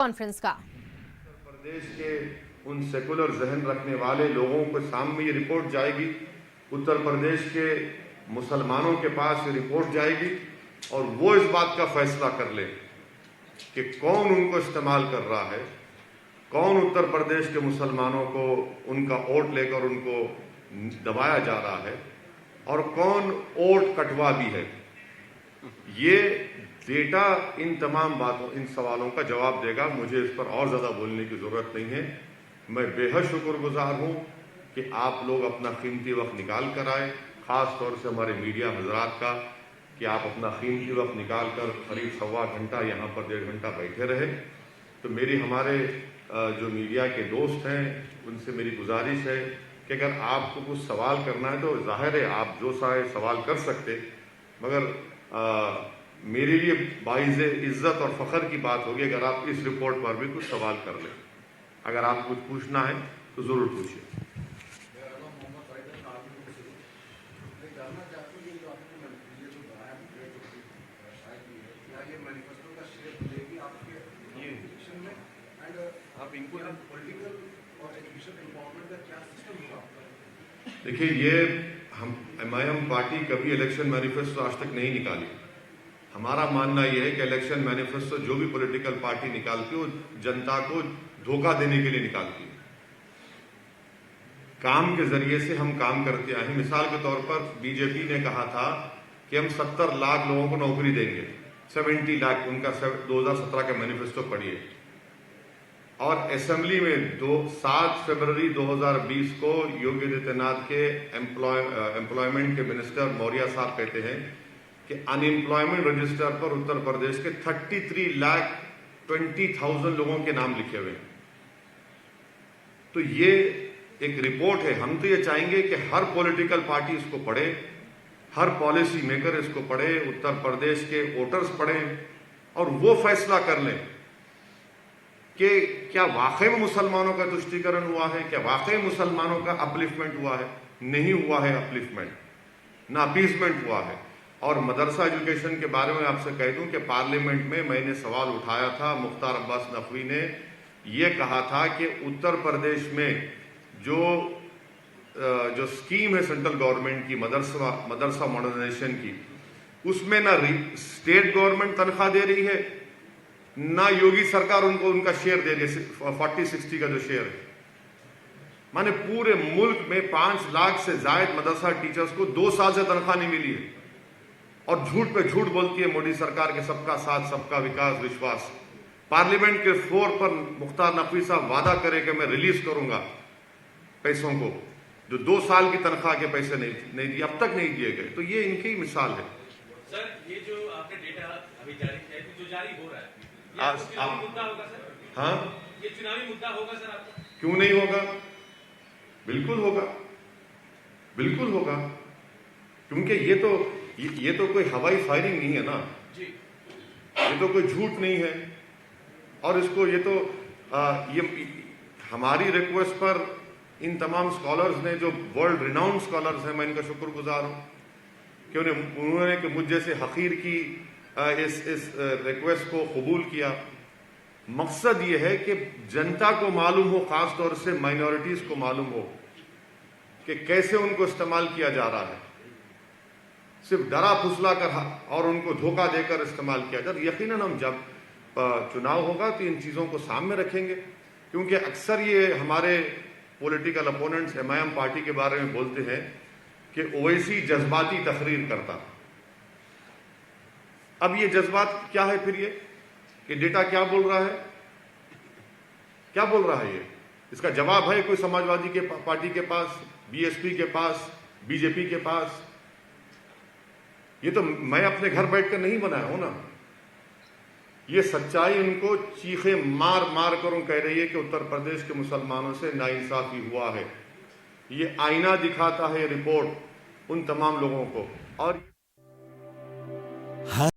Conference का। उत्तर प्रदेश के उन सेकुलर जहन रखने वाले लोगों के सामने ये रिपोर्ट जाएगी, उत्तर प्रदेश के मुसलमानों के पास ये रिपोर्ट जाएगी और वो इस बात का फैसला कर ले कि कौन उनको इस्तेमाल कर रहा है, कौन उत्तर प्रदेश के मुसलमानों को उनका वोट लेकर उनको दबाया जा रहा है और कौन वोट कटवा भी है। ये डेटा इन तमाम बातों, इन सवालों का जवाब देगा। मुझे इस पर और ज़्यादा बोलने की ज़रूरत नहीं है। मैं बेहद शुक्रगुजार हूँ कि आप लोग अपना कीमती वक्त निकाल कर आए, ख़ास तौर से हमारे मीडिया हजरात का कि आप अपना कीमती वक्त निकाल कर करीब सवा घंटा यहाँ पर 1.5 घंटा बैठे रहे। तो मेरी हमारे जो मीडिया के दोस्त हैं उनसे मेरी गुजारिश है कि अगर आपको कुछ सवाल करना है तो जाहिर है आप जो चाहे सवाल कर सकते, मगर मेरे लिए बाइज़ इज्जत और फ़ख्र की बात होगी अगर आप इस रिपोर्ट पर भी कुछ सवाल कर लें। अगर आप कुछ पूछना है तो ज़रूर पूछिए। देखिए, ये हम एमआईएम पार्टी कभी इलेक्शन मैनिफेस्टो आज तक नहीं निकाली। हमारा मानना यह है कि इलेक्शन मैनिफेस्टो जो भी पॉलिटिकल पार्टी निकालती है वो जनता को धोखा देने के लिए निकालती है। काम के जरिए से हम काम करते आए हैं। मिसाल के तौर पर बीजेपी ने कहा था कि हम 70 लाख लोगों को नौकरी देंगे, 70 लाख, उनका 2017 का मैनिफेस्टो पढ़िए। और असेंबली में 7 फरवरी 2020 को योगी आदित्यनाथ के एम्प्लॉयमेंट के मिनिस्टर मौर्य साहब कहते हैं कि अनएम्प्लॉयमेंट रजिस्टर पर उत्तर प्रदेश के 33,20,000 लोगों के नाम लिखे हुए हैं। तो ये एक रिपोर्ट है। हम तो ये चाहेंगे कि हर पॉलिटिकल पार्टी इसको पढ़े, हर पॉलिसी मेकर इसको पढ़े, उत्तर प्रदेश के वोटर्स पढ़ें और वो फैसला कर लें कि क्या वाकई में मुसलमानों का तुष्टीकरण हुआ है, क्या वाकई मुसलमानों का अपलिफ्टमेंट हुआ है। नहीं हुआ है अपलिफ्टमेंट, ना अपीसमेंट हुआ है। और मदरसा एजुकेशन के बारे में आपसे कह दूं कि पार्लियामेंट में मैंने सवाल उठाया था, मुख्तार अब्बास नकवी ने यह कहा था कि उत्तर प्रदेश में जो स्कीम है सेंट्रल गवर्नमेंट की मदरसा मॉडर्नाइजेशन की, उसमें ना स्टेट गवर्नमेंट तनख्वाह दे रही है, ना योगी सरकार उनको उनका शेयर दे रही है, 40-60 का जो शेयर है। माने पूरे मुल्क में 5 लाख से जायद मदरसा टीचर्स को 2 साल से तनख्वाह नहीं मिली है और झूठ पे झूठ बोलती है मोदी सरकार के सबका साथ सबका विकास विश्वास। पार्लियामेंट के फ्लोर पर मुख्तार नकवी साहब वादा करे कि मैं रिलीज करूंगा पैसों को, जो 2 साल की तनख्वाह के पैसे नहीं दिए, अब तक नहीं दिए गए। तो ये इनकी ही मिसाल है। सर, ये जो आपने डेटा अभी जारी किया है, जो जारी हो रहा है, चुनावी मुद्दा होगा सर? हाँ, ये चुनावी मुद्दा होगा सर आपका? क्यों नहीं होगा, बिल्कुल होगा, बिल्कुल होगा। क्योंकि ये तो कोई हवाई फायरिंग नहीं है ना जी, ये तो कोई झूठ नहीं है। और इसको ये हमारी रिक्वेस्ट पर इन तमाम स्कॉलर्स ने, जो वर्ल्ड रिनाउंड स्कॉलर्स हैं, मैं इनका शुक्रगुजार हूं कि उन्होंने मुझ जैसे हकीर की इस रिक्वेस्ट को कबूल किया। मकसद ये है कि जनता को मालूम हो, खास तौर से माइनॉरिटीज को मालूम हो कि कैसे उनको इस्तेमाल किया जा रहा है। सिर्फ डरा फुसला कर और उनको धोखा देकर इस्तेमाल किया जाए। यकीनन हम जब चुनाव होगा तो इन चीज़ों को सामने रखेंगे, क्योंकि अक्सर ये हमारे पॉलिटिकल अपोनेंट्स एमआईएम पार्टी के बारे में बोलते हैं कि ओवैसी जज्बाती तकरीर करता। अब ये जज्बात क्या है फिर ये डेटा क्या बोल रहा है, क्या बोल रहा है ये? इसका जवाब है कोई समाजवादी के पार्टी के पास, बीएसपी के पास, बीजेपी के पास? ये तो मैं अपने घर बैठकर नहीं बनाया हूं ना। ये सच्चाई उनको चीखे मार मार कर कह रही है कि उत्तर प्रदेश के मुसलमानों से नाइंसाफी हुआ है। ये आईना दिखाता है रिपोर्ट उन तमाम लोगों को। और